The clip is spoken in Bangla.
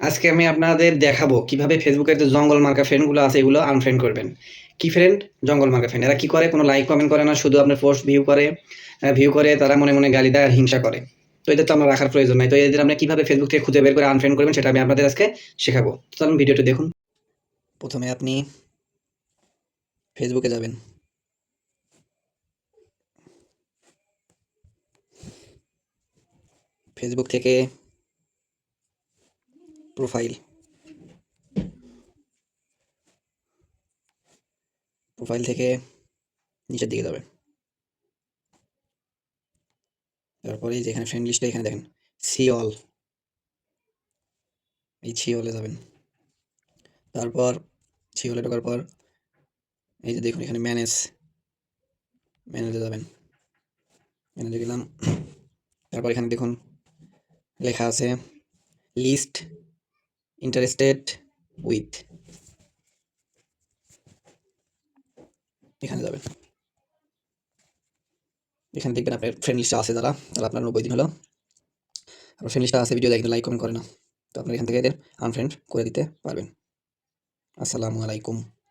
আজকে আমি আপনাদের দেখাবো কিভাবে ফেসবুকের যে জঙ্গল মার্কা ফ্রেন্ডগুলো আছে এগুলো আনফ্রেন্ড করবেন। কি ফ্রেন্ড? জঙ্গল মার্কা ফ্রেন্ড। এরা কি করে? কোনো লাইক কমেন্ট করে না, শুধু আপনার পোস্ট ভিউ করে তারা মনে মনে গালি দেয় আর হিংসা করে। তো এদের তো আমরা রাখার প্রয়োজন নাই। তো এদের আপনি কিভাবে ফেসবুক থেকে খুঁজে বের করে আনফ্রেন্ড করবেন সেটা আমি আপনাদের আজকে শেখাবো। তো চলুন ভিডিওটি দেখুন। প্রথমে আপনি ফেসবুকে যাবেন। ফেসবুক থেকে প্রোফাইল প্রোফাইল থেকে নিচের দিকে যাবেন। তারপরে যেখানে ফ্রেন্ড লিস্টে এখানে দেখেন সি অল, এই সি অলে যাবেন। তারপর সি অলে ঢোকার পর এই যে দেখুন এখানে ম্যানেজে যাবেন। ম্যানেজে গেলাম। তারপর এখানে দেখুন লেখা আছে লিস্ট ইন্টারেস্টেড উইথ, এখানে যাবেন। এখানে দেখবেন আপনার ফ্রেন্ড লিস্টে আছে যারা তারা আপনার 90 দিন হলো আপনার ফ্রেন্ড লিস্টে আছে, ভিডিও দেখেন লাইক কমেন্ট করে না, তো আপনার এখান থেকে এদের আনফ্রেন্ড করে দিতে পারবেন। আসসালামু আলাইকুম।